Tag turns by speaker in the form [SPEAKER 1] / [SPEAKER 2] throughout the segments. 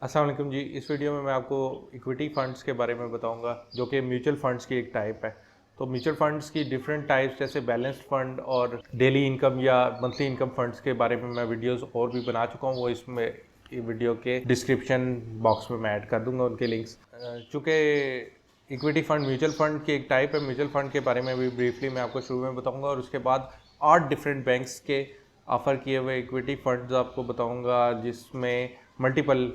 [SPEAKER 1] अस्सलाम वालेकुम जी। इस वीडियो में मैं आपको इक्विटी फंड्स के बारे में बताऊंगा जो कि म्यूचुअल फंड्स की एक टाइप है। तो म्यूचुअल फंड्स की डिफरेंट टाइप्स जैसे बैलेंस्ड फंड और डेली इनकम या मंथली इनकम फंड्स के बारे में मैं वीडियोस और भी बना चुका हूँ। वो इसमें वीडियो के डिस्क्रिप्शन बॉक्स में मैं ऐड कर दूंगा उनके लिंक्स। चूँकि इक्विटी फंड म्यूचुअल फंड की एक टाइप है, म्यूचुअल फंड के बारे में भी ब्रीफली मैं आपको शुरू में बताऊँगा और उसके बाद 8 डिफरेंट बैंक्स के ऑफ़र किए हुए इक्विटी फंड्स आपको बताऊँगा जिसमें मल्टीपल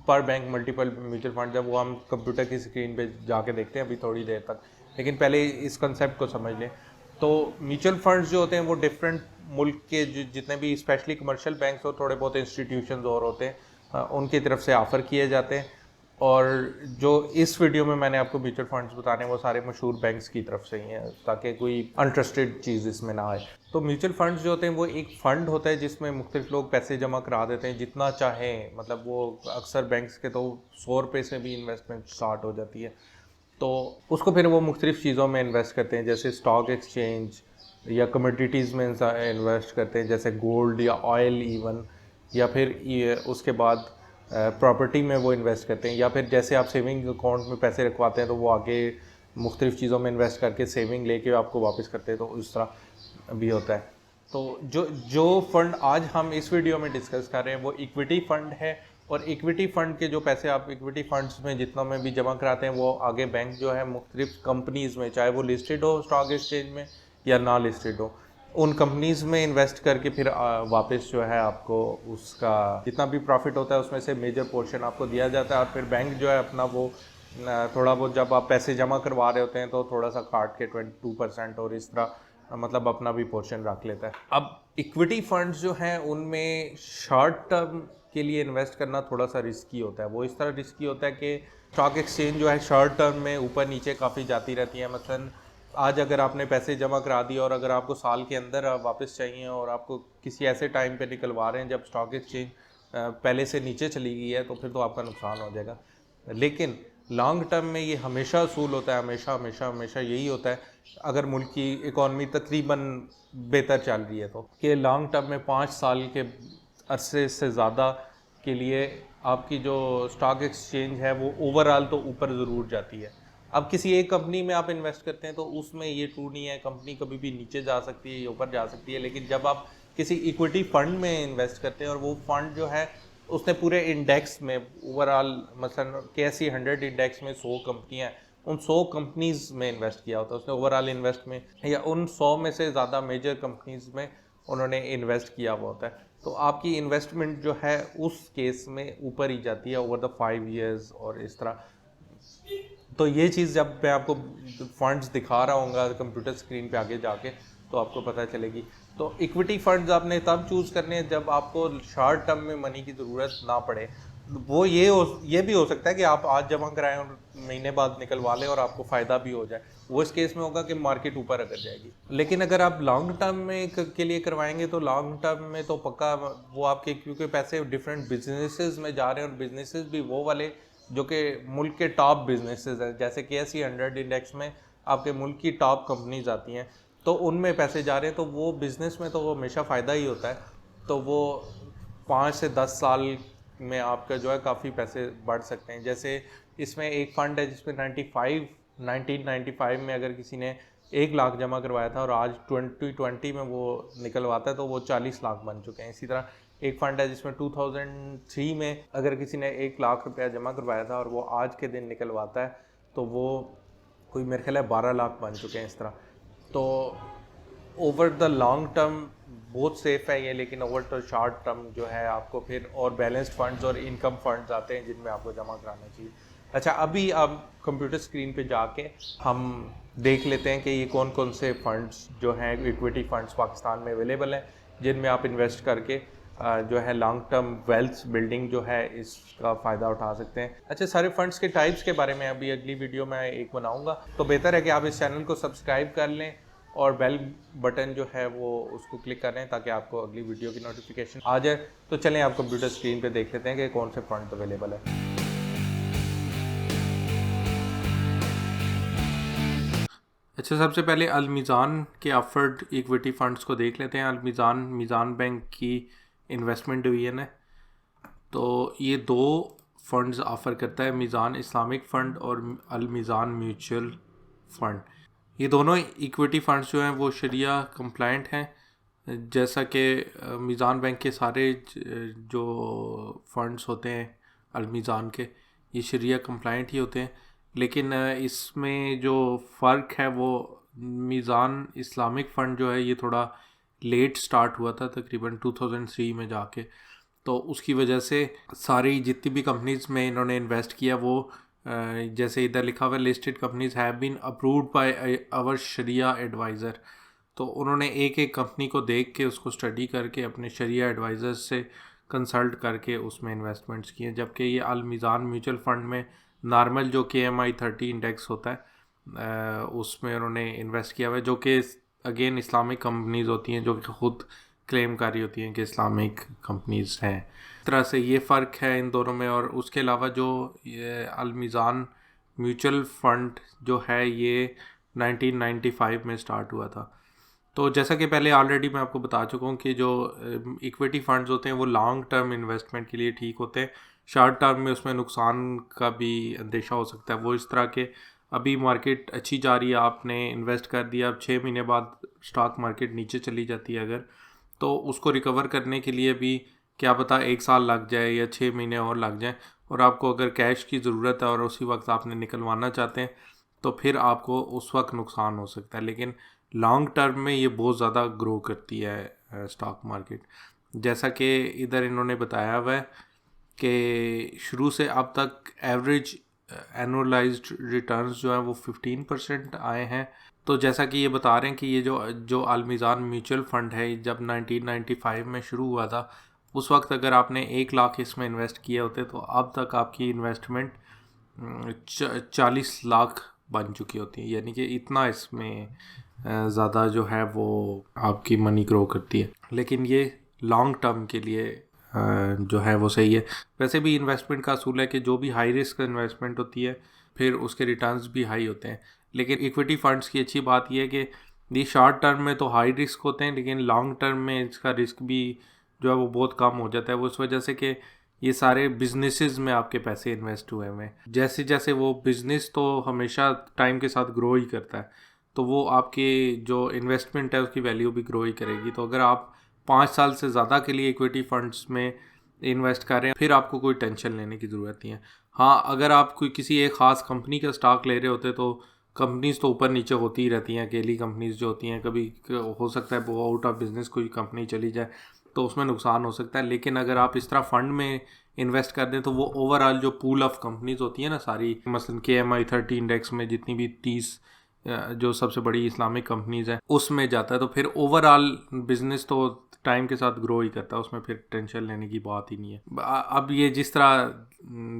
[SPEAKER 1] पर बैंक मल्टीपल म्यूचुअल फंड है। वो हम कंप्यूटर की स्क्रीन पे जाके देखते हैं अभी थोड़ी देर तक, लेकिन पहले इस कंसेप्ट को समझ लें। तो म्यूचुअल फंड्स जो होते हैं वो डिफरेंट मुल्क के जितने भी स्पेशली कमर्शियल बैंक्स और थोड़े बहुत इंस्टीट्यूशंस और होते हैं उनकी तरफ से ऑफ़र किए जाते हैं। और जो इस वीडियो में मैंने आपको म्यूचुअल फंड्स बताने वो सारे मशहूर बैंक्स की तरफ से ही हैं ताकि कोई अनट्रस्टेड चीज़ इसमें ना आए। तो म्यूचुअल फंड्स जो होते हैं वो एक फ़ंड होता है जिसमें मुख्तलिफ लोग पैसे जमा करा देते हैं जितना चाहें। मतलब वो अक्सर बैंक्स के तो 100 रुपये से भी इन्वेस्टमेंट स्टार्ट हो जाती है। तो उसको फिर वो मुख्तलिफ चीज़ों में इन्वेस्ट करते हैं जैसे स्टॉक एक्सचेंज या कमोडिटीज़ में इन्वेस्ट करते हैं जैसे गोल्ड या ऑयल इवन, या फिर ये उसके बाद प्रॉपर्टी में वो इन्वेस्ट करते हैं, या फिर जैसे आप सेविंग अकाउंट में पैसे रखवाते हैं तो वो आगे मुख्तलिफ चीज़ों में इन्वेस्ट करके सेविंग लेके आपको वापस करते हैं। तो उस तरह भी होता है। तो जो जो फंड आज हम इस वीडियो में डिस्कस कर रहे हैं वो इक्विटी फंड है। और इक्विटी फंड के जो पैसे आप इक्विटी फंड्स में जितना में भी जमा कराते हैं वो आगे बैंक जो है मुख्तलिफ कंपनीज़ में, चाहे वो लिस्टेड हो स्टॉक एक्सचेंज में या ना लिस्टेड हो, उन कंपनीज़ में इन्वेस्ट करके फिर वापस जो है आपको उसका जितना भी प्रॉफिट होता है उसमें से मेजर पोर्शन आपको दिया जाता है। और फिर बैंक जो है अपना वो थोड़ा बहुत जब आप पैसे जमा करवा रहे होते हैं तो थोड़ा सा काट के 22% और इस तरह मतलब अपना भी पोर्शन रख लेता है। अब इक्विटी फंड्स जो हैं उनमें शॉर्ट टर्म के लिए इन्वेस्ट करना थोड़ा सा रिस्की होता है। वो इस तरह रिस्की होता है कि स्टॉक एक्सचेंज जो है शॉर्ट टर्म में ऊपर नीचे काफ़ी जाती रहती है। मसलन आज अगर आपने पैसे जमा करा दिए और अगर आपको साल के अंदर वापस चाहिए और आपको किसी ऐसे टाइम पे निकलवा रहे हैं जब स्टॉक एक्सचेंज पहले से नीचे चली गई है तो फिर तो आपका नुकसान हो जाएगा। लेकिन लॉन्ग टर्म में ये हमेशा असूल होता है, हमेशा हमेशा हमेशा यही होता है अगर मुल्क की इकॉनमी तकरीबन बेहतर चल रही है तो कि लॉन्ग टर्म में 5 साल के अरसे से ज़्यादा के लिए आपकी जो स्टॉक एक्सचेंज है वो ओवरऑल तो ऊपर ज़रूर जाती है। अब किसी एक कंपनी में आप इन्वेस्ट करते हैं तो उसमें ये ट्रू नहीं है, कंपनी कभी भी नीचे जा सकती है या ऊपर जा सकती है। लेकिन जब आप किसी इक्विटी फंड में इन्वेस्ट करते हैं और वो फंड जो है उसने पूरे इंडेक्स में ओवरऑल मसलन KSE 100 इंडेक्स में 100 कंपनियाँ हैं, उन 100 कंपनीज में इन्वेस्ट किया होता है उसने ओवरऑल इन्वेस्ट में, या उन 100 में से ज़्यादा मेजर कंपनीज में उन्होंने इन्वेस्ट किया हुआ होता है। तो आपकी इन्वेस्टमेंट जो है उस केस में ऊपर ही जाती है ओवर द 5 years और इस तरह। तो ये चीज़ जब मैं आपको फंड्स दिखा रहा हूँ कंप्यूटर स्क्रीन पे आगे जाके तो आपको पता चलेगी। तो इक्विटी फंड्स आपने तब चूज़ करने हैं जब आपको शॉर्ट टर्म में मनी की ज़रूरत ना पड़े। वो ये भी हो सकता है कि आप आज जमा कराएं और महीने बाद निकलवा लें और आपको फ़ायदा भी हो जाए। वो इस केस में होगा कि मार्केट ऊपर अगर जाएगी। लेकिन अगर आप लॉन्ग टर्म में के लिए करवाएंगे तो लॉन्ग टर्म में तो पक्का वो आपके, क्योंकि पैसे डिफरेंट बिजनेसेस में जा रहे हैं और बिजनेसेस भी वो वाले जो कि मुल्क के टॉप बिजनेसेस हैं। जैसे KSE 100 इंडेक्स में आपके मुल्क की टॉप कंपनीज आती हैं तो उनमें पैसे जा रहे हैं तो वो बिज़नेस में तो वो हमेशा फ़ायदा ही होता है। तो वो 5 से 10 साल में आपका जो है काफ़ी पैसे बढ़ सकते हैं। जैसे इसमें एक फ़ंड है जिसमें 1995 में अगर किसी ने 1 लाख जमा करवाया था और आज 2020 में वो निकलवाता है तो वो 40 लाख बन चुके हैं। इसी तरह एक फ़ंड है जिसमें 2003 में अगर किसी ने 1 लाख रुपया जमा करवाया था और वो आज के दिन निकलवाता है तो वो कोई मेरे ख्याल है 12 लाख बन चुके हैं इस तरह। तो ओवर द लॉन्ग टर्म बहुत सेफ़ है ये, लेकिन ओवर द शॉर्ट टर्म जो है आपको फिर और बैलेंस्ड फंड्स और इनकम फंड्स आते हैं जिनमें आपको जमा कराना चाहिए। अच्छा, अभी आप कंप्यूटर स्क्रीन पे जाके हम देख लेते हैं कि ये कौन कौन से फंड्स जो हैं इक्विटी फंड्स पाकिस्तान में अवेलेबल हैं जिनमें आप इन्वेस्ट करके जो है लॉन्ग टर्म वेल्थ बिल्डिंग जो है इसका फ़ायदा उठा सकते हैं। अच्छा, सारे फंड्स के टाइप्स के बारे में अभी अगली वीडियो में एक बनाऊंगा, तो बेहतर है कि आप इस चैनल को सब्सक्राइब कर लें और बेल बटन जो है वो उसको क्लिक कर लें ताकि आपको अगली वीडियो की नोटिफिकेशन आ जाए। तो चलें आप कंप्यूटर स्क्रीन पे देख लेते हैं कि कौन से फंड अवेलेबल है। अच्छा, सबसे पहले अलमीज़ान के ऑफर्ड इक्विटी फ़ंड्स को देख लेते हैं। अलमीज़ान मीज़ान बैंक की इन्वेस्टमेंट डिवीज़न है। तो ये 2 फंड्स ऑफ़र करता है, मीज़ान इस्लामिक फ़ंड और अल मीज़ान म्यूचुअल फ़ंड। ये दोनों इक्विटी फ़ंड्स जो हैं वो शरिया कंप्लाइंट हैं। जैसा कि मीज़ान बैंक के सारे जो फ़ंड्स होते हैं अल मीज़ान के, ये शरिया कंप्लाइंट ही होते हैं। लेकिन इसमें जो फ़र्क है वो मीज़ान इस्लामिक फ़ंड जो है ये थोड़ा लेट स्टार्ट हुआ था, तकरीबन 2003 में जाके। तो उसकी वजह से सारी जितनी भी कंपनीज़ में इन्होंने इन्वेस्ट किया वो जैसे इधर लिखा हुआ listed companies have been approved by our Shariah adviser. तो उन्होंने एक एक कंपनी को देख के उसको स्टडी करके अपने शरिया एडवाइज़र्स से कंसल्ट करके उसमें इन्वेस्टमेंट्स किए। जबकि ये अल मीज़ान म्यूचुअल फ़ंड में नॉर्मल जो KMI 30 इंडेक्स होता है उसमें उन्होंने इन्वेस्ट किया हुआ है, जो कि अगेन इस्लामिक कंपनीज़ होती हैं, जो कि ख़ुद क्लेम कर रही होती हैं कि इस्लामिक कंपनीज़ हैं। इस तरह से ये फ़र्क है इन दोनों में। और उसके अलावा जो ये अल मीज़ान म्यूचुअल फ़ंड जो है ये 1995 में स्टार्ट हुआ था। तो जैसा कि पहले ऑलरेडी मैं आपको बता चुका हूँ कि जो इक्विटी फंड्स होते हैं वो लॉन्ग टर्म इन्वेस्टमेंट के लिए ठीक होते हैं। शॉर्ट टर्म में उसमें नुकसान का भी अंदेशा हो सकता है। वो इस तरह के अभी मार्केट अच्छी जा रही है, आपने इन्वेस्ट कर दिया, अब 6 महीने बाद स्टॉक मार्केट नीचे चली जाती है अगर, तो उसको रिकवर करने के लिए भी क्या पता 1 साल लग जाए या 6 महीने और लग जाए। और आपको अगर कैश की ज़रूरत है और उसी वक्त आपने निकलवाना चाहते हैं तो फिर आपको उस वक्त नुकसान हो सकता है। लेकिन लॉन्ग टर्म में ये बहुत ज़्यादा ग्रो करती है स्टॉक मार्केट। जैसा कि इधर इन्होंने बताया हुआ है कि शुरू से अब तक एवरेज एनुअलाइज्ड रिटर्न्स जो हैं वो 15% आए हैं। तो जैसा कि ये बता रहे हैं कि ये जो अल मीज़ान म्यूचुअल फ़ंड है जब 1995 में शुरू हुआ था, उस वक्त अगर आपने 1 लाख इसमें इन्वेस्ट किए होते तो अब तक आपकी इन्वेस्टमेंट 40 लाख बन चुकी होती है। यानी कि इतना इसमें ज़्यादा जो है वो आपकी मनी ग्रो करती है। लेकिन ये लॉन्ग टर्म के लिए जो है वो सही है। वैसे भी इन्वेस्टमेंट का असूल है कि जो भी हाई रिस्क इन्वेस्टमेंट होती है फिर उसके रिटर्न्स भी हाई होते हैं। लेकिन इक्विटी फंड्स की अच्छी बात यह है कि ये शॉर्ट टर्म में तो हाई रिस्क होते हैं, लेकिन लॉन्ग टर्म में इसका रिस्क भी जो है वो बहुत कम हो जाता है। वो इस वजह से कि ये सारे बिजनेसेस में आपके पैसे इन्वेस्ट हुए हुए हैं। जैसे जैसे वो बिज़नेस तो हमेशा टाइम के साथ ग्रो ही करता है, तो वो आपके जो इन्वेस्टमेंट है उसकी वैल्यू भी ग्रो ही करेगी। तो अगर आप 5 साल से ज़्यादा के लिए इक्विटी फंड्स में इन्वेस्ट कर रहे हैं फिर आपको कोई टेंशन लेने की ज़रूरत नहीं है। हाँ, अगर आप कोई किसी एक ख़ास कंपनी का स्टॉक ले रहे होते तो कंपनीज़ तो ऊपर नीचे होती ही रहती हैं। अकेली कंपनीज़ जो होती हैं कभी हो सकता है वो आउट ऑफ बिज़नेस कोई कंपनी चली जाए तो उसमें नुकसान हो सकता है। लेकिन अगर आप इस तरह फ़ंड में इन्वेस्ट कर दें तो वो ओवरऑल जो पूल ऑफ कंपनीज़ होती है ना सारी, मसलन KMI 30 इंडेक्स में जितनी भी 30 जो सबसे बड़ी इस्लामिक कंपनीज़ हैं उसमें जाता है, तो फिर ओवरऑल बिज़नेस तो टाइम के साथ ग्रो ही करता है, उसमें फिर टेंशन लेने की बात ही नहीं है। अब ये जिस तरह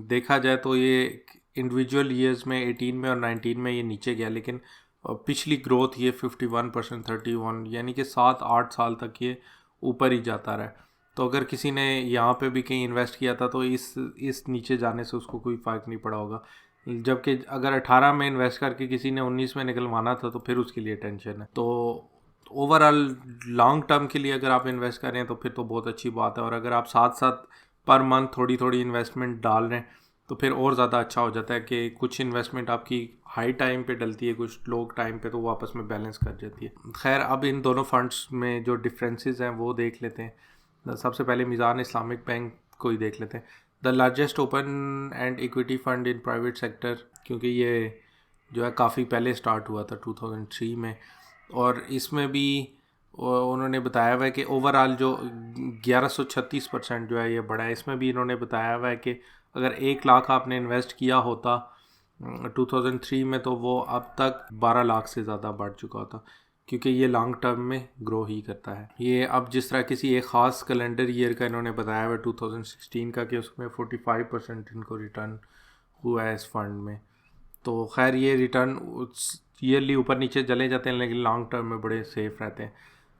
[SPEAKER 1] देखा जाए तो ये इंडिविजुअल ईयर्स में 18 में और 19 में ये नीचे गया, लेकिन पिछली ग्रोथ ये 51%, 31 यानी कि 7-8 साल तक ये ऊपर ही जाता रहा। तो अगर किसी ने यहाँ पे भी कहीं इन्वेस्ट किया था तो इस नीचे जाने से उसको कोई फ़र्क नहीं पड़ा होगा। जबकि अगर 18 में इन्वेस्ट करके किसी ने 19 में निकलवाना था तो फिर उसके लिए टेंशन है। तो ओवरऑल लॉन्ग टर्म के लिए अगर आप इन्वेस्ट कर रहे हैं तो फिर तो बहुत अच्छी बात है। और अगर आप साथ साथ पर मंथ थोड़ी थोड़ी इन्वेस्टमेंट डाल रहे हैं तो फिर और ज़्यादा अच्छा हो जाता है कि कुछ इन्वेस्टमेंट आपकी हाई टाइम पे डलती है, कुछ लो टाइम पे, तो वो आपस में बैलेंस कर जाती है। खैर, अब इन दोनों फंड्स में जो डिफरेंसेस हैं वो देख लेते हैं। सबसे पहले मीज़ान इस्लामिक बैंक को ही देख लेते हैं। The largest open and equity fund in private sector, क्योंकि ये जो है काफ़ी पहले स्टार्ट हुआ था 2003 में। और इसमें भी उन्होंने बताया हुआ है कि ओवरऑल जो 1136% जो है ये बढ़ा है। इसमें भी इन्होंने बताया हुआ है कि अगर 1 लाख आपने इन्वेस्ट किया होता 2003 में तो वो अब तक 12 लाख से ज़्यादा बढ़ चुका होता, क्योंकि ये लॉन्ग टर्म में ग्रो ही करता है। ये अब जिस तरह किसी एक ख़ास कैलेंडर ईयर का इन्होंने बताया हुआ 2016 का कि उसमें 45% इनको रिटर्न हुआ है इस फंड में। तो खैर ये रिटर्न ईयरली ऊपर नीचे चले जाते हैं लेकिन लॉन्ग टर्म में बड़े सेफ़ रहते हैं।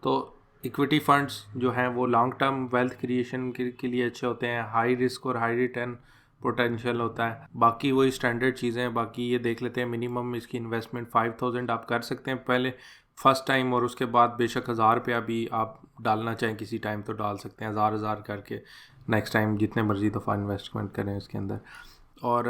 [SPEAKER 1] तो इक्विटी फंड्स जो हैं वो लॉन्ग टर्म वेल्थ क्रिएशन के लिए अच्छे होते हैं। हाई रिस्क और हाई रिटर्न पोटेंशियल होता है। बाकी वही स्टैंडर्ड चीज़ें हैं। बाकी ये देख लेते हैं, मिनिमम इसकी इन्वेस्टमेंट 5000 आप कर सकते हैं पहले फ़र्स्ट टाइम, और उसके बाद बेशक 1000 रुपया भी आप डालना चाहें किसी टाइम तो डाल सकते हैं, 1000 करके। नेक्स्ट टाइम जितने मर्जी दफ़ा इन्वेस्टमेंट करें इसके अंदर। और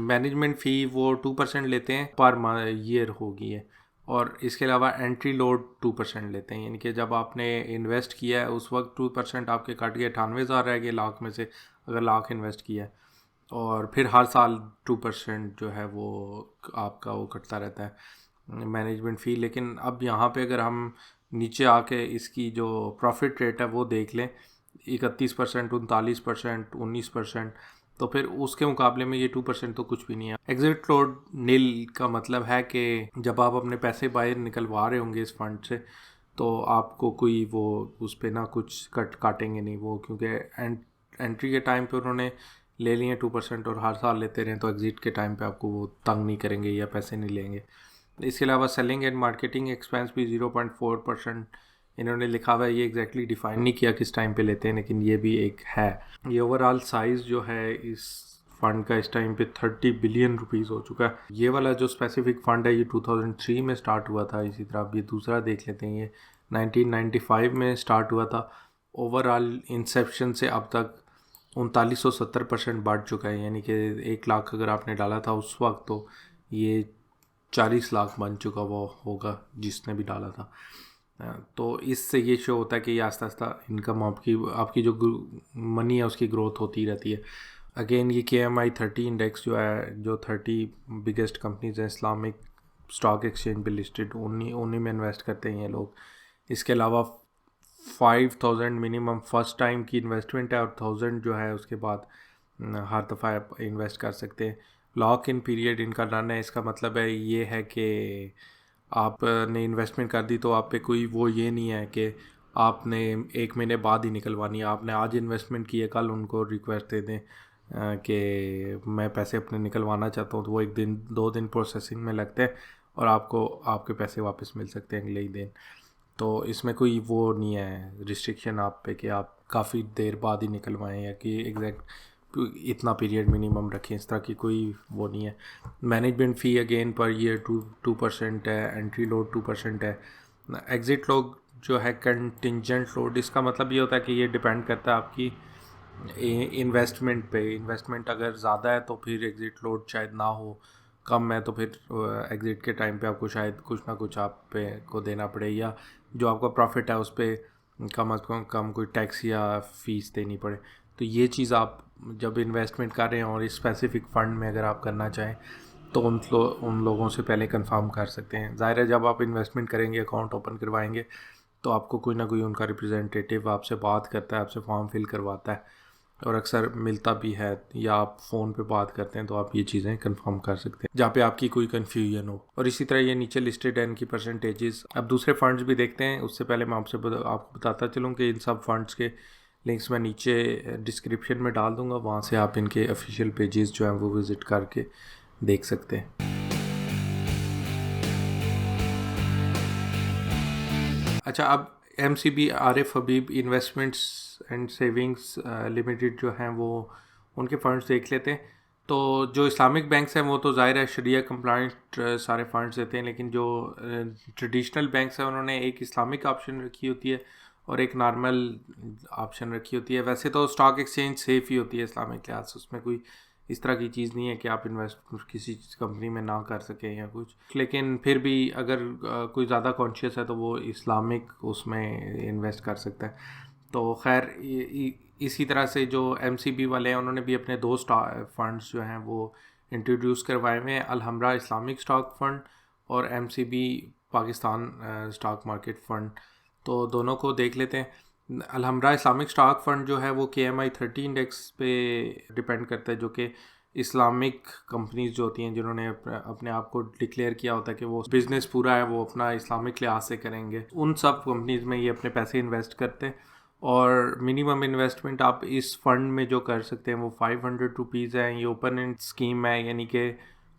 [SPEAKER 1] मैनेजमेंट फ़ी वो 2% लेते हैं पर ईयर होगी है। और इसके अलावा एंट्री लोड 2% लेते हैं, यानी कि जब आपने इन्वेस्ट किया है उस वक्त 2% आपके कट के 98,000 रह गए लाख में से, अगर लाख इन्वेस्ट किया है। और फिर हर साल 2% जो है वो आपका वो कटता रहता है मैनेजमेंट फ़ी। लेकिन अब यहाँ पे अगर हम नीचे आके इसकी जो प्रॉफिट रेट है वो देख लें, 31%, 39%, 19%, तो फिर उसके मुकाबले में ये 2% तो कुछ भी नहीं है। एग्जिट लोड नील का मतलब है कि जब आप अपने पैसे बाहर निकलवा रहे होंगे इस फंड से, तो आपको कोई वो उस पर ना कुछ काटेंगे नहीं वो, क्योंकि एंट्री के टाइम पे उन्होंने ले लिए 2% और हर साल लेते रहें, तो एग्ज़िट के टाइम पे आपको वो तंग नहीं करेंगे या पैसे नहीं लेंगे। इसके अलावा सेलिंग एंड मार्केटिंग एक्सपेंस भी 0.4% इन्होंने लिखा हुआ है। ये एग्जैक्टली डिफ़ाइन नहीं किया किस टाइम पे लेते हैं, लेकिन ये भी एक है। ये ओवरऑल साइज़ जो है इस फ़ंड का इस टाइम पे 30 बिलियन रुपीज़ हो चुका है। ये वाला जो स्पेसिफिक फ़ंड है ये 2003 में स्टार्ट हुआ था। इसी तरह अब ये दूसरा देख लेते हैं, ये 1995 में स्टार्ट हुआ था। ओवरऑल इंसेप्शन से अब तक 3970% बढ़ चुका है, यानी कि 1 लाख अगर आपने डाला था उस वक्त, तो ये 40 लाख बन चुका वो होगा जिसने भी डाला था। तो इससे ये शो होता है कि ये आस्ता आस्ता इनकम आपकी जो मनी है उसकी ग्रोथ होती रहती है। अगेन ये KMI 30 इंडेक्स जो है, जो 30 बिगेस्ट कंपनीज हैं इस्लामिक स्टॉक एक्सचेंज पे लिस्टेड, उन्हीं में इन्वेस्ट करते हैं ये लोग। इसके अलावा 5,000 मिनिमम फर्स्ट टाइम की इन्वेस्टमेंट है, और 1,000 जो है उसके बाद हर दफ़ा आप इन्वेस्ट कर सकते हैं। लॉक इन पीरियड इनका रन है, इसका मतलब है ये है कि आपने इन्वेस्टमेंट कर दी तो आप पे कोई वो ये नहीं है कि आपने 1 महीने बाद ही निकलवानी है। आपने आज इन्वेस्टमेंट की है, कल उनको रिक्वेस्ट दे दें कि मैं पैसे अपने निकलवाना चाहता हूँ, तो वो 1 दिन 2 दिन प्रोसेसिंग में लगते हैं और आपको आपके पैसे वापस मिल सकते हैं अगले ही दिन। तो इसमें कोई वो नहीं है रिस्ट्रिक्शन आप पे कि आप काफ़ी देर बाद ही निकलवाएं या कि एग्जैक्ट इतना पीरियड मिनिमम रखें, इस तरह की कोई वो नहीं है। मैनेजमेंट फ़ी अगेन पर ईयर 2% है। एंट्री लोड 2% है। एग्ज़िट लोड जो है कंटिंजेंट लोड, इसका मतलब ये होता है कि ये डिपेंड करता है आपकी इन्वेस्टमेंट पे। इन्वेस्टमेंट अगर ज़्यादा है तो फिर एग्ज़िट लोड शायद ना हो, कम है तो फिर एग्ज़िट के टाइम पे आपको शायद कुछ ना कुछ आप पे को देना पड़े, या जो आपका प्रॉफिट है उस पर कम अज़ कम कोई टैक्स या फ़ीस देनी पड़े। तो ये चीज़ आप जब इन्वेस्टमेंट कर रहे हैं और इस स्पेसिफिक फ़ंड में अगर आप करना चाहें तो उन लोगों से पहले कंफर्म कर सकते हैं। ज़ाहिर है जब आप इन्वेस्टमेंट करेंगे, अकाउंट ओपन करवाएंगे, तो आपको कोई ना कोई उनका रिप्रेजेंटेटिव आपसे बात करता है, आपसे फॉर्म फिल करवाता है, और अक्सर मिलता भी है, या आप फ़ोन पे बात करते हैं तो आप ये चीज़ें कंफर्म कर सकते हैं जहाँ पे आपकी कोई कन्फ्यूजन हो। और इसी तरह ये नीचे लिस्टेड है इनकी परसेंटेजेस। अब दूसरे फंड्स भी देखते हैं, उससे पहले मैं आपको बताता चलूँ कि इन सब फंड्स के लिंक्स मैं नीचे डिस्क्रिप्शन में डाल दूँगा, वहाँ से आप इनके ऑफिशियल पेजेस जो हैं वो विज़िट करके देख सकते हैं। अच्छा, अब MCB Arif Habib investments and savings limited जो हैं वो उनके फ़ंड्स देख लेते हैं। तो जो इस्लामिक बैंक्स हैं वो तो ज़ाहिर है शरिया कंप्लाइंट सारे फ़ंड्स देते हैं, लेकिन जो ट्रेडिशनल बैंक्स हैं उन्होंने एक इस्लामिक ऑप्शन रखी होती है और एक नॉर्मल ऑप्शन रखी होती है। वैसे तो स्टॉक एक्सचेंज सेफ़ ही होती है इस्लामिक लिहाज से, उसमें कोई इस तरह की चीज़ नहीं है कि आप इन्वेस्ट किसी कंपनी में ना कर सकें या कुछ। लेकिन फिर भी अगर कोई ज़्यादा कॉन्शियस है तो वो इस्लामिक उसमें इन्वेस्ट कर सकता है। तो खैर इसी तरह से जो MCB वाले हैं उन्होंने भी अपने 2 फंड्स जो हैं वो इंट्रोड्यूस करवाए हुए हैं, अलहमरा इस्लामिक स्टॉक फ़ंड और MCB Pakistan stock market fund. तो दोनों को देख लेते हैं। अलहमरा इस्लामिक स्टॉक फ़ंड जो है वो KMI 30 इंडेक्स पे डिपेंड करता है, जो कि इस्लामिक कंपनीज जो होती हैं जिन्होंने अपने आप को डिक्लेयर किया होता है कि वो बिज़नेस पूरा है वो अपना इस्लामिक लिहाज से करेंगे, उन सब कंपनीज़ में ये अपने पैसे इन्वेस्ट करते हैं। और मिनिमम इन्वेस्टमेंट आप इस फंड में जो कर सकते हैं वो 500 रुपीज़ है। ये ओपन एंड स्कीम है, यानी कि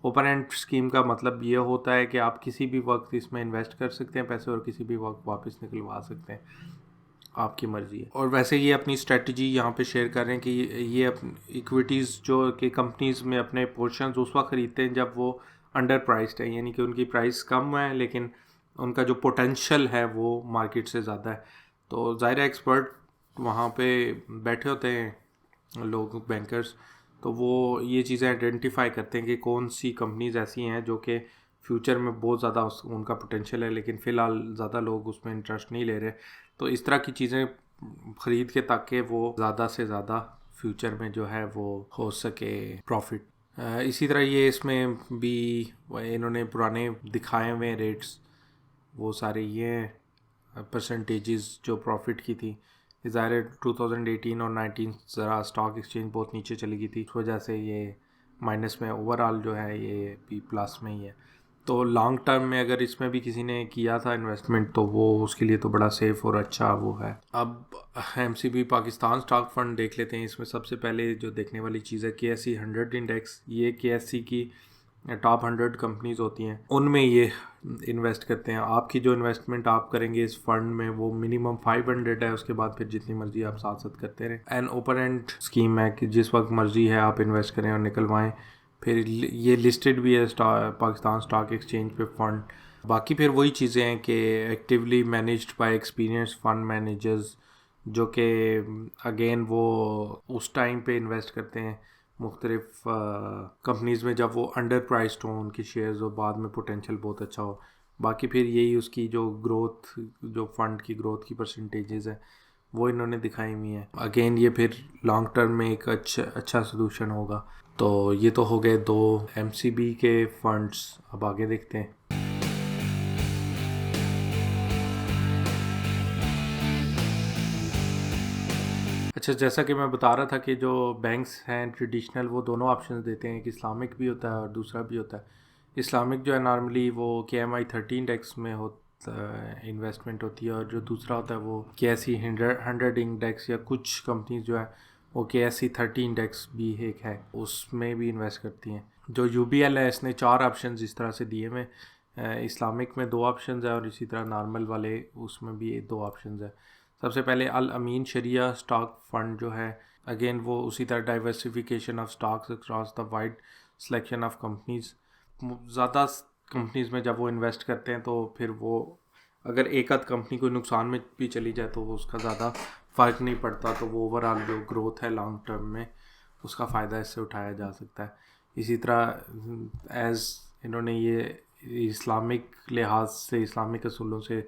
[SPEAKER 1] ओपन एंड स्कीम का मतलब ये होता है कि आप किसी भी वक्त इसमें इन्वेस्ट कर सकते हैं पैसे और किसी भी वक्त वापस निकलवा सकते हैं, आपकी मर्ज़ी है। और वैसे ये अपनी स्ट्रेटजी यहाँ पे शेयर कर रहे हैं कि ये इक्विटीज़ जो कि कंपनीज़ में अपने पोर्शंस उस वक्त ख़रीदते हैं जब वो अंडर प्राइस्ड है, यानी कि उनकी प्राइस कम है लेकिन उनका जो पोटेंशियल है वो मार्केट से ज़्यादा है। तो ज़ाहिर है एक्सपर्ट वहाँ पे बैठे होते हैं लोग, बैंकर्स, तो वो ये चीज़ें आइडेंटिफाई करते हैं कि कौन सी कंपनीज ऐसी हैं जो कि फ्यूचर में बहुत ज़्यादा उनका पोटेंशियल है, लेकिन फ़िलहाल ज़्यादा लोग उसमें इंटरेस्ट नहीं ले रहे। तो इस तरह की चीज़ें ख़रीद के, ताकि वो ज़्यादा से ज़्यादा फ्यूचर में जो है वो हो सके प्रॉफिट। इसी तरह ये इसमें भी इन्होंने पुराने दिखाए हुए रेट्स, वो सारे ये परसेंटेजेस जो प्रॉफिट की थी। ज़ाहिर है 2018 और 19 ज़रा स्टॉक एक्सचेंज बहुत नीचे चली गई थी, इस वजह से ये माइनस में, ओवरऑल जो है ये भी प्लस में ही है। तो लॉन्ग टर्म में अगर इसमें भी किसी ने किया था इन्वेस्टमेंट, तो वो उसके लिए तो बड़ा सेफ़ और अच्छा वो है। अब एमसीबी पाकिस्तान स्टॉक फंड देख लेते हैं। इसमें सबसे पहले जो देखने वाली चीज़ है KSE 100 इंडेक्स। ये KSE की टॉप 100 कंपनीज होती हैं, उनमें ये इन्वेस्ट करते हैं। आपकी जो इन्वेस्टमेंट आप करेंगे इस फंड में वो मिनिमम 500 है, उसके बाद फिर जितनी मर्जी आप साथ साथ करते रहें। एन ओपन एंड स्कीम है कि जिस वक्त मर्जी है आप इन्वेस्ट करें और निकलवाएं। फिर ये लिस्टेड भी है पाकिस्तान स्टॉक एक्सचेंज पे फंड। बाकी फिर वही चीज़ें हैं कि actively managed by experience fund managers, जो कि अगेन वो उस टाइम पे इन्वेस्ट करते हैं मुख्तलिफ कंपनीज़ में जब वो अंडर प्राइस्ड हों उनकी शेयर्स, और बाद में पोटेंशियल बहुत अच्छा हो। बाकी फिर यही उसकी जो ग्रोथ, जो फंड की ग्रोथ की परसेंटेजेस है वो इन्होंने दिखाई हुई हैं। अगेन ये फिर लॉन्ग टर्म में एक अच्छा सोल्यूशन होगा। तो ये तो हो गए 2 एमसीबी के फंड्स। अब आगे देखते हैं। अच्छा, जैसा कि मैं बता रहा था कि जो बैंक्स हैं ट्रेडिशनल, वो दोनों ऑप्शंस देते हैं, एक इस्लामिक भी होता है और दूसरा भी होता है। इस्लामिक जो है नॉर्मली वो KMI 30 इंडेक्स में इन्वेस्टमेंट होती है, और जो दूसरा होता है वो KSE 100 इंडेक्स, या कुछ कंपनीज जो है वो KSE 30 इंडेक्स भी एक है, उसमें भी इन्वेस्ट करती हैं। जो UBL है इसने 4 ऑप्शंस इस तरह से दिए हुए। इस्लामिक में 2 ऑप्शंस है, और इसी तरह नॉर्मल वाले उसमें भी 2 ऑप्शंस है। सबसे पहले अल अमीन शरिया स्टॉक फंड जो है, अगेन वो उसी तरह diversification of stocks across the wide selection of companies. ज़्यादा कंपनीज में जब वो इन्वेस्ट करते हैं तो फिर वो अगर एक आध कंपनी कोई नुकसान में भी चली जाए तो वो उसका ज़्यादा फ़र्क नहीं पड़ता, तो वो ओवरऑल जो ग्रोथ है लॉन्ग टर्म में उसका फ़ायदा इससे उठाया जा सकता है। इसी तरह एज़ इन्होंने ये इस्लामिक लिहाज से, इस्लामिक असूलों से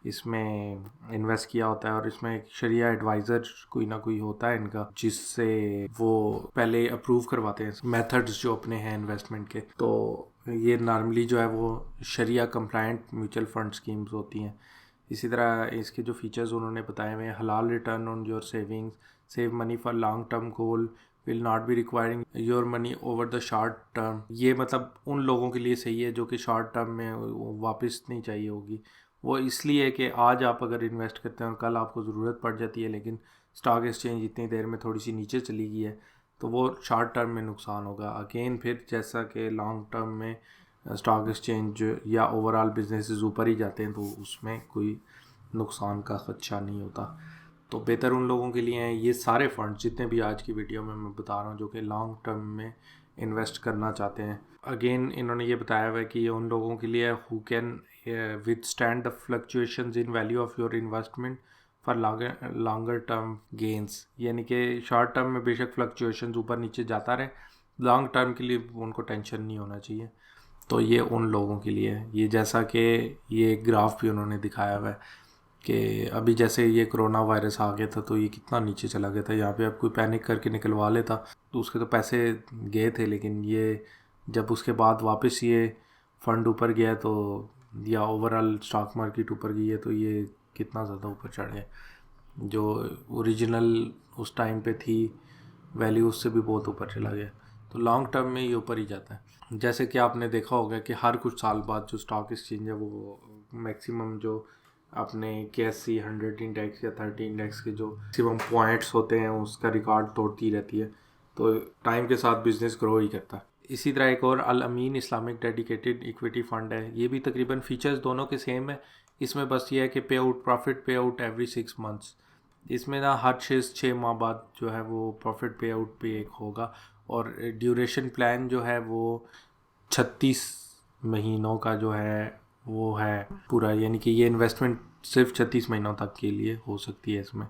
[SPEAKER 1] इसमें इन्वेस्ट किया होता है, और इसमें एक शरिया एडवाइज़र कोई ना कोई होता है इनका, जिससे वो पहले अप्रूव करवाते हैं मेथड्स जो अपने हैं इन्वेस्टमेंट के। तो ये नॉर्मली जो है वो शरिया कंप्लायंट म्यूचुअल फंड स्कीम्स होती हैं। इसी तरह इसके जो फीचर्स उन्होंने बताए हुए हैं, हलाल return on your savings, save money for long term goal, will not be requiring your money over the short term. ये मतलब उन लोगों के लिए सही है जो कि शॉर्ट टर्म में वापस नहीं चाहिए होगी। वो इसलिए कि आज आप अगर इन्वेस्ट करते हैं और कल आपको ज़रूरत पड़ जाती है, लेकिन स्टॉक एक्सचेंज इतनी देर में थोड़ी सी नीचे चली गई है, तो वो शॉर्ट टर्म में नुकसान होगा। अगेन फिर जैसा कि लॉन्ग टर्म में स्टॉक एक्सचेंज या ओवरऑल बिजनेसेस ऊपर ही जाते हैं, तो उसमें कोई नुकसान का खदशा नहीं होता। तो बेहतर उन लोगों के लिए हैं ये सारे फंड जितने भी आज की वीडियो में मैं बता रहा हूँ, जो कि लॉन्ग टर्म में इन्वेस्ट करना चाहते हैं। अगेन इन्होंने ये बताया हुआ है कि ये उन लोगों के लिए who can withstand the fluctuations in value of your investment for longer term gains। यानी कि शॉर्ट टर्म में बेशक फ्लक्चुएशंस ऊपर नीचे जाता रहे, लॉन्ग टर्म के लिए उनको टेंशन नहीं होना चाहिए। तो ये उन लोगों के लिए है। ये जैसा कि ये ग्राफ भी उन्होंने दिखाया हुआ है कि अभी जैसे ये कोरोना वायरस आ गया था तो ये कितना नीचे चला गया था। यहाँ पे अब कोई पैनिक करके निकलवा लेता तो उसके तो पैसे गए थे, लेकिन ये जब उसके बाद वापस ये फंड ऊपर गया तो, या ओवरऑल स्टॉक मार्केट ऊपर गई है, तो ये कितना ज़्यादा ऊपर चढ़ गया। जो ओरिजिनल उस टाइम पे थी वैल्यू, उससे भी बहुत ऊपर चला गया। तो लॉन्ग टर्म में ये ऊपर ही जाता है। जैसे कि आपने देखा होगा कि हर कुछ साल बाद जो स्टॉक एक्सचेंज है वो मैक्सिमम जो अपने KSE 100 इंडेक्स या 30 इंडेक्स के जो मैक्सिमम पॉइंट्स होते हैं उसका रिकॉर्ड तोड़ती रहती है। तो टाइम के साथ बिजनेस ग्रो ही करता है। इसी तरह एक और अल अमीन इस्लामिक डेडिकेटेड इक्विटी फ़ंड है। ये भी तकरीबन फीचर्स दोनों के सेम है। इसमें बस ये है कि प्रॉफिट पे आउट एवरी 6 मंथ्स। इसमें ना हर 6 माह बाद जो है वो प्रॉफिट पे आउट पे एक होगा, और ड्यूरेशन प्लान जो है वो 36 महीनों का जो है वो है पूरा। यानी कि ये इन्वेस्टमेंट सिर्फ 36 महीनों तक के लिए हो सकती है इसमें।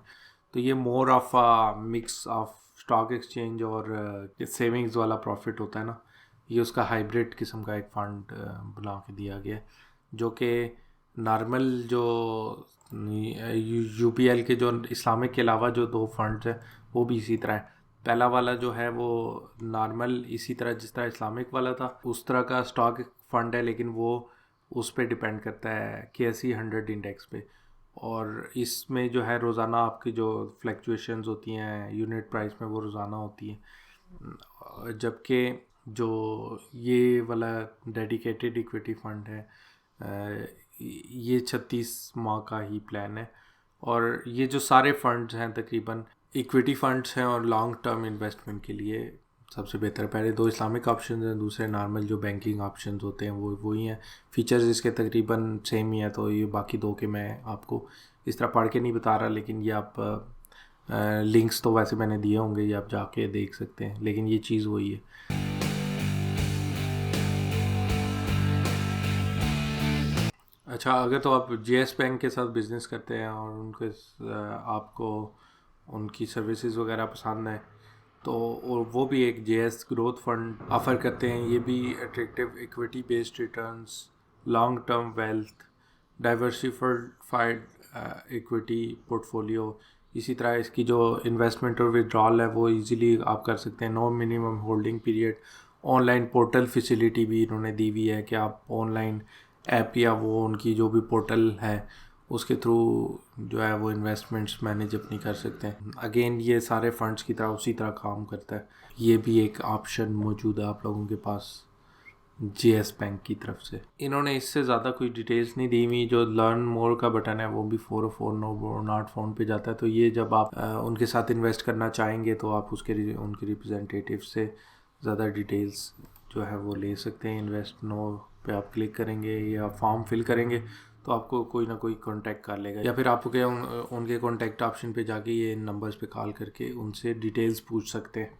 [SPEAKER 1] तो ये more of a mix of stock exchange और सेविंग्स वाला प्रॉफिट होता है ना, ये उसका हाइब्रिड किस्म का एक फ़ंड बना के दिया गया है, जो कि नॉर्मल जो यूपीएल के जो इस्लामिक के अलावा जो दो फंड्स हैं वो भी इसी तरह है। पहला वाला जो है वो नॉर्मल इसी तरह जिस तरह इस्लामिक वाला था उस तरह का स्टॉक फंड है, लेकिन वो उस पर डिपेंड करता है KSE 100 इंडेक्स पे, और इसमें जो है रोज़ाना आपकी जो फ्लक्चुएशंस होती हैं यूनिट प्राइस में वो रोज़ाना होती हैं, जबकि जो ये वाला डेडिकेटेड इक्विटी फ़ंड है ये 36 माह का ही प्लान है। और ये जो सारे फंड्स हैं तकरीबन इक्विटी फंड्स हैं और लॉन्ग टर्म इन्वेस्टमेंट के लिए सबसे बेहतर। पहले दो इस्लामिक ऑप्शन हैं, दूसरे नॉर्मल जो बैंकिंग ऑप्शन होते हैं वो वही हैं। फीचर्स इसके तकरीबन सेम ही है, तो ये बाकी दो के मैं आपको इस तरह पढ़ के नहीं बता रहा, लेकिन ये आप लिंक्स तो वैसे मैंने दिए होंगे, ये आप जाके देख सकते हैं, लेकिन ये चीज़ वही है। अच्छा, अगर तो आप JS बैंक के साथ बिज़नेस करते हैं और उनके आपको उनकी सर्विसेज वगैरह पसंद है तो और वो भी एक JS ग्रोथ फंड ऑफ़र करते हैं। ये भी attractive equity based returns, long term wealth, diversified equity portfolio, इसी तरह इसकी जो इन्वेस्टमेंट और विड्रॉल है वो इजीली आप कर सकते हैं। No minimum holding period, online portal facility भी इन्होंने दी हुई है कि आप ऑनलाइन ऐप या वो उनकी जो भी पोर्टल है उसके थ्रू जो है वो इन्वेस्टमेंट्स मैनेज अपनी कर सकते हैं। अगेन ये सारे फंड्स की तरह उसी तरह काम करता है। ये भी एक ऑप्शन मौजूद है आप लोगों के पास JS बैंक की तरफ से। इन्होंने इससे ज़्यादा कोई डिटेल्स नहीं दी हुई। जो लर्न मोर का बटन है वो भी 404 नॉट फाउंड पे जाता है, तो ये जब आप उनके साथ इन्वेस्ट करना चाहेंगे तो आप उनके रिप्रेजेंटेटिव से ज़्यादा डिटेल्स जो है वो ले सकते हैं। इन्वेस्ट नो पे आप क्लिक करेंगे या फॉर्म फिल करेंगे तो आपको कोई ना कोई कांटेक्ट कर लेगा, या फिर आपको क्या उनके कांटेक्ट ऑप्शन पे जाके ये नंबर्स पे कॉल करके उनसे डिटेल्स पूछ सकते हैं।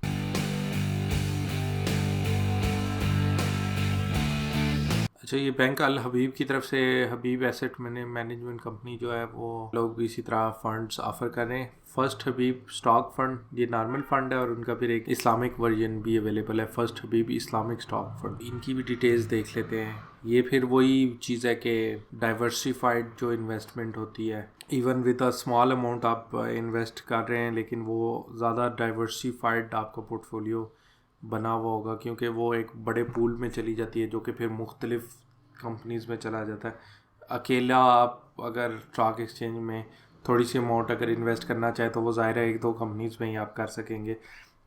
[SPEAKER 1] अच्छा, ये बैंक अल हबीब की तरफ से हबीब एसेट मैनेजमेंट कंपनी जो है वो लोग भी इसी तरह फंड्स ऑफ़र कर रहे हैं। फर्स्ट हबीब स्टॉक फंड ये नॉर्मल फंड है और उनका फिर एक इस्लामिक वर्जन भी अवेलेबल है, फर्स्ट हबीब इस्लामिक स्टॉक फंड। इनकी भी डिटेल्स देख लेते हैं। ये फिर वही चीज़ है कि डाइवर्सिफाइड जो इन्वेस्टमेंट होती है, even with a small amount आप इन्वेस्ट कर रहे हैं लेकिन वो ज़्यादा डाइवर्सिफाइड आपका पोर्टफोलियो बना हुआ होगा, क्योंकि वो एक बड़े पूल में चली जाती है जो कि फिर मुख्तलिफ कंपनीज़ में चला जाता है। अकेला आप अगर स्टॉक एक्सचेंज में थोड़ी सी अमाउंट अगर इन्वेस्ट करना चाहे तो वो ज़ाहिर है एक दो कंपनीज़ में ही आप कर सकेंगे,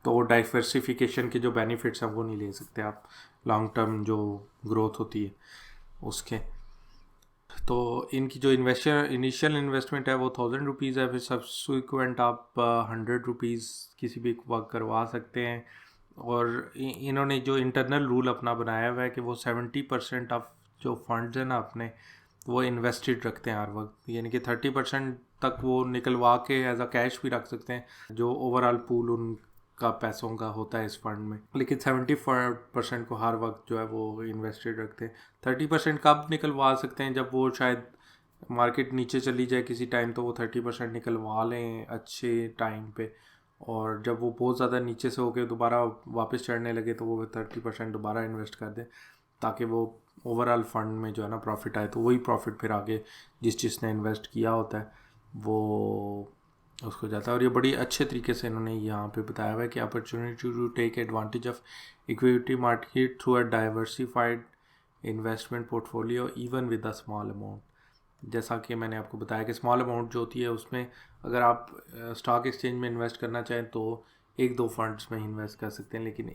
[SPEAKER 1] तो वो डाइवर्सिफिकेशन के जो बेनिफिट्स हैं वो नहीं ले सकते आप लॉन्ग टर्म जो ग्रोथ होती है उसके। तो इनकी जो इनिशियल इन्वेस्टमेंट है वो 1000 रुपीज़ है, फिर सब्सिक्वेंट आप 100 रुपीज़ किसी भी वक्त करवा सकते हैं। और इन्होंने जो इंटरनल रूल अपना बनाया हुआ है कि वो 70% ऑफ जो फंड्स हैं ना अपने वो इन्वेस्टेड रखते हैं हर वक्त, यानी कि 30% तक वो निकलवा के एज अ कैश भी रख सकते हैं जो ओवरऑल पूल उनका पैसों का होता है इस फंड में, लेकिन 70% को हर वक्त जो है वो इन्वेस्टेड रखते हैं। 30% कब निकलवा सकते हैं, जब वो शायद मार्केट नीचे चली जाए किसी टाइम तो वो 30% निकलवा लें अच्छे टाइम पे, और जब वो बहुत ज़्यादा नीचे से होकर दोबारा वापस चढ़ने लगे तो वो 30% दोबारा इन्वेस्ट कर दें, ताकि वो ओवरऑल फंड में जो है ना प्रॉफिट आए, तो वही प्रॉफिट फिर आगे जिसने इन्वेस्ट किया होता है वो उसको जाता है। और ये बड़ी अच्छे तरीके से इन्होंने यहाँ पे बताया हुआ है कि opportunity to take advantage of equity market through a diversified investment portfolio even with a small amount. जैसा कि मैंने आपको बताया कि स्मॉल अमाउंट जो होती है उसमें अगर आप स्टॉक एक्सचेंज में इन्वेस्ट करना चाहें तो एक दो फंड्स में इन्वेस्ट कर सकते हैं, लेकिन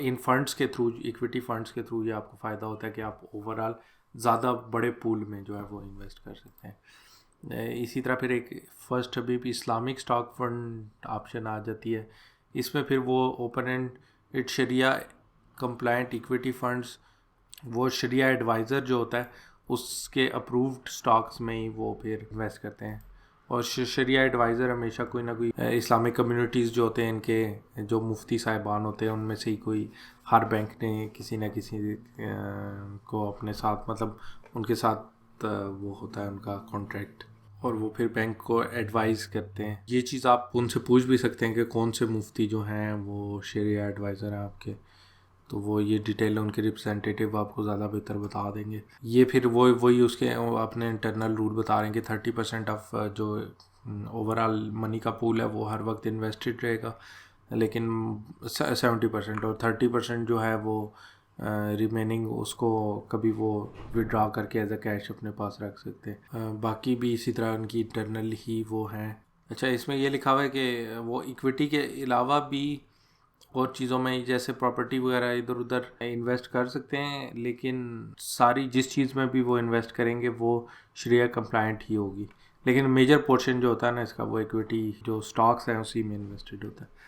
[SPEAKER 1] इन फंड्स के थ्रू इक्विटी फंड्स के थ्रू ये आपको फ़ायदा होता है कि आप ओवरऑल ज़्यादा बड़े पूल में जो है वो इन्वेस्ट कर सकते हैं। इसी तरह फिर एक फर्स्ट अभी भी इस्लामिक स्टॉक फंड ऑप्शन आ जाती है। इसमें फिर वो open ended Shariah compliant equity funds, वो शरिया एडवाइज़र जो होता है उसके अप्रूव्ड स्टॉक्स में ही वो फिर इन्वेस्ट करते हैं। और शरिया एडवाइज़र हमेशा कोई ना कोई इस्लामिक कम्युनिटीज़ जो होते हैं इनके जो मुफ्ती साहिबान होते हैं उनमें से ही कोई, हर बैंक ने किसी न किसी को अपने साथ मतलब उनके साथ वो होता है उनका कॉन्ट्रैक्ट। और वो फिर बैंक को एडवाइस करते हैं। ये चीज़ आप उनसे पूछ भी सकते हैं कि कौन से मुफ्ती जो हैं वो शरिया एडवाइज़र हैं आपके, तो वो ये डिटेल उनके रिप्रेजेंटेटिव आपको ज़्यादा बेहतर बता देंगे। ये फिर वही उसके अपने इंटरनल रूल बता रहे हैं कि 30% ऑफ जो ओवरऑल मनी का पूल है वो हर वक्त इन्वेस्टेड रहेगा, लेकिन 70% और 30% जो है वो रिमेनिंग उसको कभी वो विड्रॉ करके एज अ कैश अपने पास रख सकते हैं। बाकी भी इसी तरह उनकी इंटरनल ही वो हैं। अच्छा, इसमें ये लिखा हुआ है कि वो इक्विटी के अलावा भी और चीज़ों में जैसे प्रॉपर्टी वगैरह इधर उधर इन्वेस्ट कर सकते हैं, लेकिन सारी जिस चीज़ में भी वो इन्वेस्ट करेंगे वो शरिया कंप्लायंट ही होगी। लेकिन मेजर पोर्शन जो होता है ना इसका, वो इक्विटी जो स्टॉक्स हैं उसी में इन्वेस्टेड होता है।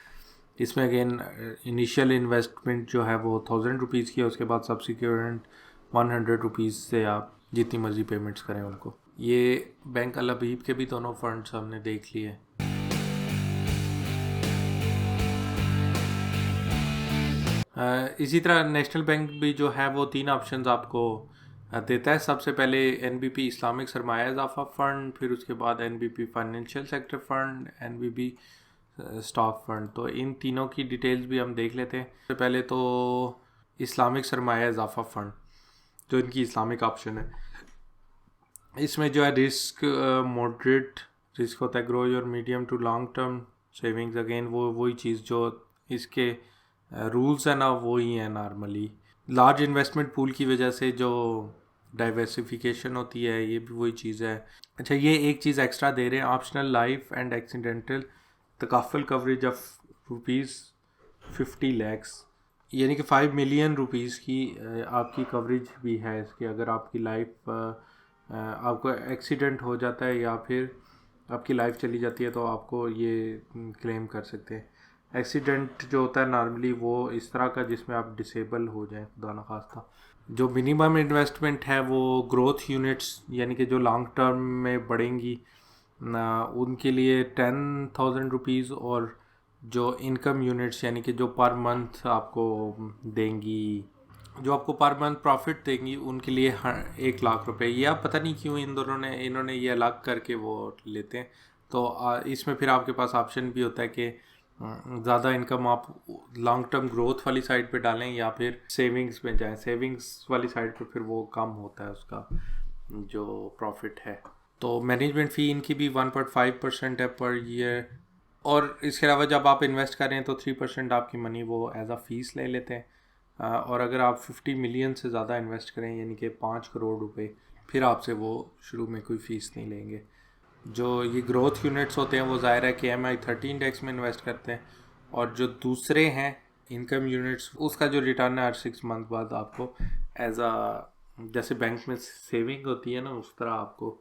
[SPEAKER 1] इसमें अगेन इनिशियल इन्वेस्टमेंट जो है वो 1000 रुपीज़ की है, उसके बाद सब्सिक्वेंट 100 रुपीज़ से आप जितनी मर्जी पेमेंट्स करें उनको। ये बैंक अल हबीब के भी दोनों फंड्स हमने देख लिए। इसी तरह नेशनल बैंक भी जो है वो 3 ऑप्शंस आपको देता है। सबसे पहले NBP इस्लामिक सरमाया इजाफा फ़ंड, फिर उसके बाद NBP financial sector fund, NBP stock fund. तो इन तीनों की डिटेल्स भी हम देख लेते हैं। सबसे पहले तो इस्लामिक सरमाया इजाफा फ़ंड जो इनकी इस्लामिक ऑप्शन है, इसमें जो है रिस्क मॉडरेट रिस्क होता है, grow your medium to long term savings. Again वही चीज़ जो इसके रूल्स है ना वही है नॉर्मली। लार्ज इन्वेस्टमेंट पूल की वजह से जो डाइवर्सिफिकेशन होती है ये भी वही चीज़ है। अच्छा, ये एक चीज़ एक्स्ट्रा दे रहे हैं, optional life and accidental takaful coverage of ₹50 lakh, यानी कि 5 मिलियन रुपीज़ की आपकी कवरेज भी है इसकी। अगर आपकी लाइफ आपको एक्सीडेंट हो जाता है या फिर आपकी लाइफ चली जाती है तो आपको ये क्लेम कर सकते हैं। एक्सीडेंट जो होता है नॉर्मली वो इस तरह का जिसमें आप डिसेबल हो जाएं खुदा न खास्ता। जो मिनिमम इन्वेस्टमेंट है वो ग्रोथ यूनिट्स यानी कि जो लॉन्ग टर्म में बढ़ेंगी ना, उनके लिए 10,000 रुपीज़, और जो इनकम यूनिट्स यानी कि जो पर मंथ आपको देंगी, जो आपको पर मंथ प्रॉफिट देंगी, उनके लिए 1 लाख रुपए। या पता नहीं क्यों इन्होंने ये अलग करके वो लेते हैं। तो इसमें फिर आपके पास ऑप्शन भी होता है कि ज़्यादा इनकम आप लॉन्ग टर्म ग्रोथ वाली साइड पे डालें या फिर सेविंग्स में जाएं। सेविंग्स वाली साइड पे फिर वो कम होता है उसका जो प्रॉफिट है। तो मैनेजमेंट फ़ी इनकी भी 1.5% है पर ईयर, और इसके अलावा जब आप इन्वेस्ट करें तो 3% आपकी मनी वो एज अ फीस ले लेते हैं। और अगर आप 50 मिलियन से ज़्यादा इन्वेस्ट करें यानी कि 5 करोड़ रुपए, फिर आपसे वो शुरू में कोई फ़ीस नहीं लेंगे। जो ये ग्रोथ यूनिट्स होते हैं वो ज़ाहिर है कि MI30 इंडेक्स में इन्वेस्ट करते हैं, और जो दूसरे हैं इनकम यूनिट्स उसका जो रिटर्न है हर 6 मंथ बाद आपको एज अ जैसे बैंक में सेविंग होती है ना उस तरह आपको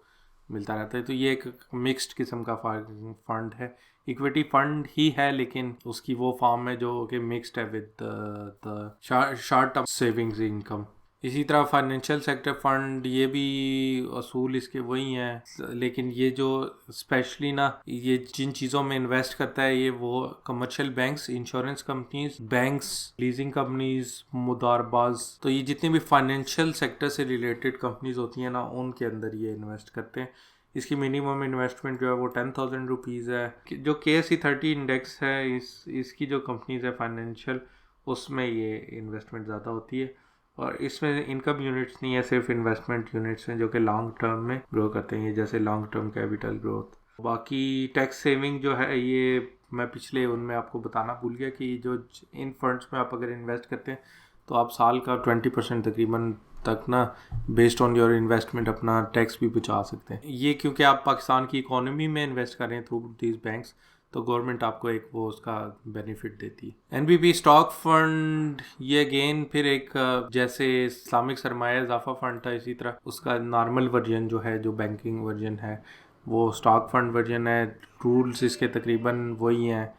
[SPEAKER 1] मिलता रहता है। तो ये एक मिक्स्ड किस्म का फंड है, इक्विटी फंड ही है लेकिन उसकी वो फॉर्म है जो कि मिक्स्ड है with the short term savings income. इसी तरह फाइनेंशियल सेक्टर फंड, ये भी असूल इसके वही हैं, लेकिन ये जो स्पेशली ना ये जिन चीज़ों में इन्वेस्ट करता है ये वो commercial banks, insurance companies, banks, leasing companies, मुदारबाज, तो ये जितनी भी फाइनेंशियल सेक्टर से रिलेटेड कंपनीज होती हैं ना उनके अंदर ये इन्वेस्ट करते हैं। इसकी मिनिमम इन्वेस्टमेंट जो है वो 10,000 रुपीज़ है। जो KSE30 इंडेक्स है इसकी जो कंपनीज है फाइनेंशियल, उसमें ये इन्वेस्टमेंट ज़्यादा होती है, और इसमें इनकम यूनिट्स नहीं है, सिर्फ इन्वेस्टमेंट यूनिट्स हैं जो कि लॉन्ग टर्म में ग्रो करते हैं, जैसे लॉन्ग टर्म कैपिटल ग्रोथ। बाकी टैक्स सेविंग जो है ये मैं पिछले उनमें आपको बताना भूल गया कि जो इन फंड्स में आप अगर इन्वेस्ट करते हैं तो आप साल का 20% तकरीबन तक ना बेस्ड ऑन योर इन्वेस्टमेंट अपना टैक्स भी बचा सकते हैं। ये क्योंकि आप पाकिस्तान की इकोनॉमी में इन्वेस्ट कर रहे हैं थ्रू दीज बैंक्स, तो गवर्नमेंट आपको एक वो उसका बेनिफिट देती है। NBP स्टॉक फंड, ये अगेन फिर एक जैसे इस्लामिक सरमाया इजाफा फंड था इसी तरह उसका नॉर्मल वर्जन जो है, जो बैंकिंग वर्जन है वो स्टॉक फंड वर्जन है। रूल्स इसके तकरीबन वही हैं।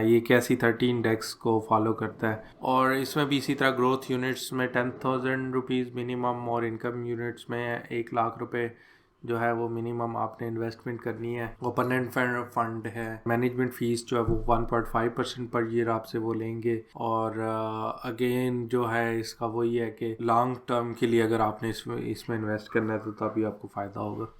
[SPEAKER 1] ये KSE30 इंडेक्स को फॉलो करता है, और इसमें भी इसी तरह ग्रोथ यूनिट्स में 10,000 रुपीज़ मिनिमम, और इनकम यूनिट्स में 1 लाख रुपए जो है वो मिनिमम आपने इन्वेस्टमेंट करनी है। ओपन एंड फंड है। मैनेजमेंट फीस जो है वो 1.5% पर ईयर आपसे वो लेंगे, और अगेन जो है इसका वही है कि लॉन्ग टर्म के लिए अगर आपने इसमें इन्वेस्ट करना है तो तभी आपको फ़ायदा होगा।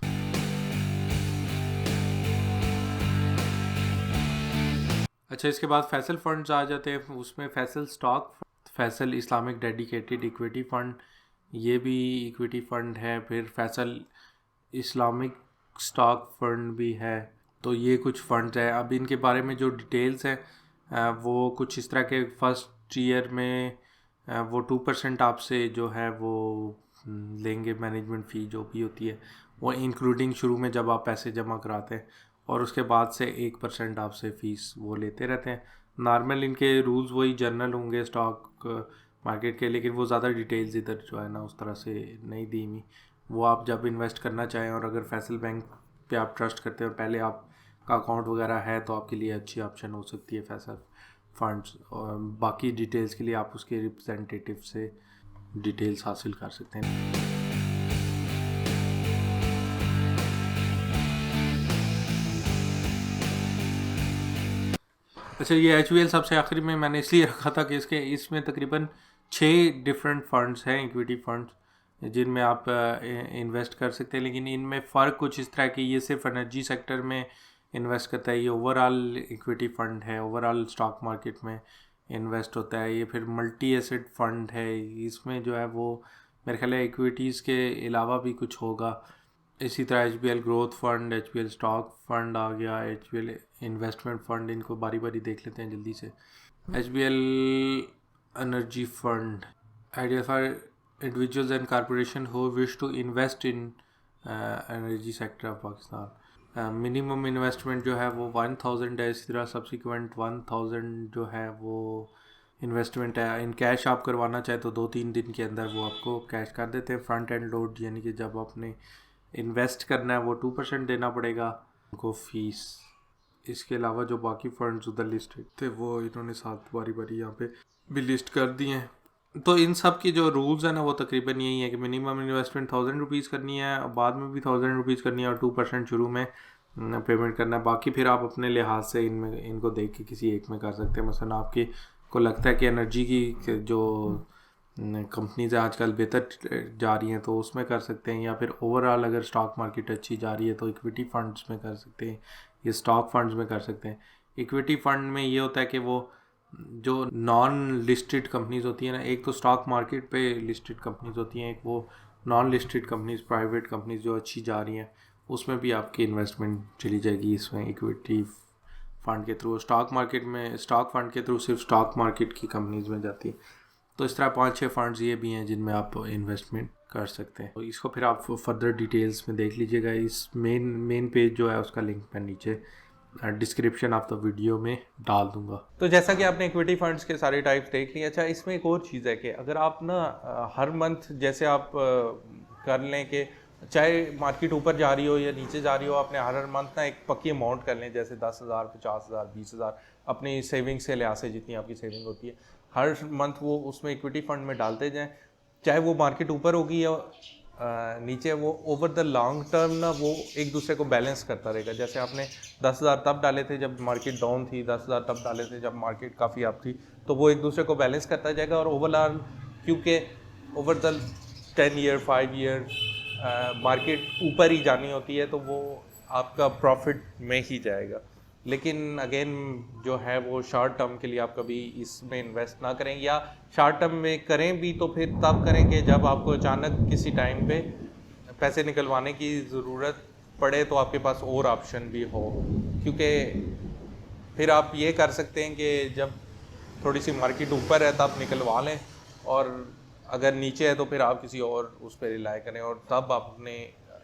[SPEAKER 1] अच्छा, इसके बाद फैसल फंड्स आ जाते हैं। उसमें Faisal stock, Faisal Islamic dedicated equity fund, ये भी इक्विटी फ़ंड है। फिर फैसल इस्लामिक स्टॉक फंड भी है। तो ये कुछ फंड्स हैं। अब इनके बारे में जो डिटेल्स हैं वो कुछ इस तरह के, फर्स्ट ईयर में वो 2% आपसे जो है वो लेंगे मैनेजमेंट फ़ी जो भी होती है वो, इंक्लूडिंग शुरू में जब आप पैसे जमा कराते हैं, और उसके बाद से 1% आपसे फ़ीस वो लेते रहते हैं। नॉर्मल इनके रूल्स वही जनरल होंगे स्टॉक मार्केट के, लेकिन वो ज़्यादा डिटेल्स इधर जो है ना उस तरह से नहीं दी हुई। वो आप जब इन्वेस्ट करना चाहें, और अगर फैसल बैंक पे आप ट्रस्ट करते हैं और पहले आपका अकाउंट वगैरह है, तो आपके लिए अच्छी ऑप्शन हो सकती है फैसल फंड्स। और बाकी डिटेल्स के लिए आप उसके रिप्रेजेंटेटिव से डिटेल्स हासिल कर सकते हैं। अच्छा, ये HVL सबसे आखिरी में मैंने इसलिए रखा था कि इसमें तकरीबन 6 डिफरेंट फंड्स हैं, इक्विटी फंड्स, जिनमें आप इन्वेस्ट कर सकते हैं। लेकिन इनमें फ़र्क कुछ इस तरह कि ये सिर्फ एनर्जी सेक्टर में इन्वेस्ट करता है, ये ओवरऑल इक्विटी फ़ंड है, ओवरऑल स्टॉक मार्केट में इन्वेस्ट होता है। ये फिर मल्टी एसेट फ़ंड है, इसमें जो है वो मेरे ख्याल है इक्विटीज़ के अलावा भी कुछ होगा। इसी तरह HBL growth fund, HBL stock fund आ गया, HBL इन्वेस्टमेंट फंड, इनको बारी बारी देख लेते हैं जल्दी से। HBL energy fund, idea for individuals and corporation who wish to invest in energy sector of Pakistan. Minimum investment जो है वो 1000 है। इसी तरह सब्सिक्वेंट 1000 जो है वो इन्वेस्टमेंट है। इन कैश आप करवाना चाहे तो 2-3 दिन के अंदर वो आपको कैश कर देते हैं। फ्रंट एंड लोड, यानी कि जब आपने इन्वेस्ट करना है वो 2% देना पड़ेगा उनको फ़ीस। इसके अलावा जो बाकी फंड्स उधर लिस्टेड थे वो इन्होंने साथ बारी बारी यहाँ पे भी लिस्ट कर दिए हैं। तो इन सब की जो रूल्स हैं ना वो तकरीबन यही है कि मिनिमम इन्वेस्टमेंट 1000 रुपीज़ करनी है, बाद में भी 1000 रुपीज़ करनी है, और 2% शुरू में पेमेंट करना है। बाकी फिर आप अपने लिहाज से इनको देख के किसी एक में कर सकते हैं। मसलन आपकी को लगता है कि एनर्जी की जो कंपनीज आजकल बेहतर जा रही हैं तो उसमें कर सकते हैं, या फिर ओवरऑल अगर स्टॉक मार्केट अच्छी जा रही है तो इक्विटी फंड्स में कर सकते हैं, ये स्टॉक फंड्स में कर सकते हैं। इक्विटी फंड में ये होता है कि वो जो नॉन लिस्टेड कंपनीज होती हैं ना, एक तो स्टॉक मार्केट पे लिस्टेड कंपनीज होती हैं, एक वो non listed companies, private companies जो अच्छी जा रही हैं, उसमें भी आपकी इन्वेस्टमेंट चली जाएगी इसमें इक्विटी फंड के थ्रू। स्टॉक मार्केट में स्टॉक फंड के थ्रू सिर्फ स्टॉक मार्केट की कंपनीज में जाती है। तो इस तरह 5-6 फंड्स ये भी हैं जिनमें आप इन्वेस्टमेंट कर सकते हैं। तो इसको फिर आप फर्दर डिटेल्स में देख लीजिएगा। इस मेन पेज जो है उसका लिंक मैं नीचे डिस्क्रिप्शन ऑफ द वीडियो में डाल दूंगा। तो जैसा कि आपने इक्विटी फंड्स के सारे टाइप्स देख लिए। अच्छा, इसमें एक और चीज़ है कि अगर आप ना हर मंथ जैसे आप कर लें कि चाहे मार्केट ऊपर जा रही हो या नीचे जा रही हो, आपने हर मंथ ना एक पक्की अमाउंट कर लें, जैसे 10,000, 50,000, 20,000 अपनी सेविंग्स के लिहाज से जितनी आपकी सेविंग होती है, हर मंथ वो उसमें इक्विटी फंड में डालते जाएं। चाहे वो मार्केट ऊपर होगी या नीचे, वो ओवर द लॉन्ग टर्म ना वो एक दूसरे को बैलेंस करता रहेगा। जैसे आपने 10,000 तब डाले थे जब मार्केट डाउन थी, 10,000 तब डाले थे जब मार्केट काफ़ी अप थी, तो वो एक दूसरे को बैलेंस करता जाएगा। और ओवरऑल क्योंकि over the 10 year 5 year market ऊपर ही जानी होती है, तो वो आपका प्रॉफिट में ही जाएगा। लेकिन अगेन जो है वो शॉर्ट टर्म के लिए आप कभी इसमें इन्वेस्ट ना करें, या शॉर्ट टर्म में करें भी तो फिर तब करें कि जब आपको अचानक किसी टाइम पे पैसे निकलवाने की ज़रूरत पड़े तो आपके पास और ऑप्शन भी हो। क्योंकि फिर आप ये कर सकते हैं कि जब थोड़ी सी मार्केट ऊपर है तब निकलवा लें, और अगर नीचे है तो फिर आप किसी और उस पर रिलाई करें, और तब आप अपने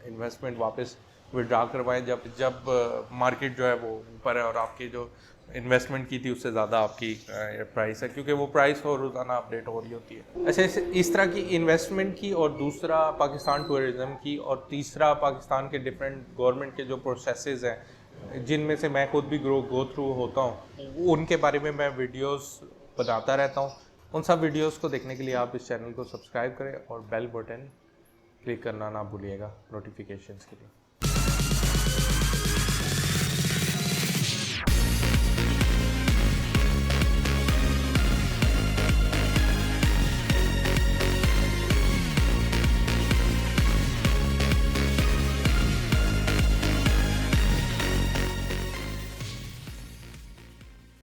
[SPEAKER 1] इन्वेस्टमेंट वापस विड्रा करवाएं जब मार्केट जो है वो ऊपर है और आपकी जो इन्वेस्टमेंट की थी उससे ज़्यादा आपकी प्राइस है, क्योंकि वो प्राइस हो रोज़ाना अपडेट हो रही होती है। अच्छा, इस तरह की इन्वेस्टमेंट की, और दूसरा पाकिस्तान टूरिज़्म की, और तीसरा पाकिस्तान के डिफरेंट गवर्नमेंट के जो प्रोसेसेस हैं जिनमें से मैं खुद भी गो थ्रू होता हूँ, उनके बारे में मैं वीडियोस बनाता रहता हूँ। उन सब वीडियोस को देखने के लिए आप इस चैनल को सब्सक्राइब करें और बेल बटन क्लिक करना ना भूलिएगा नोटिफिकेशंस के लिए।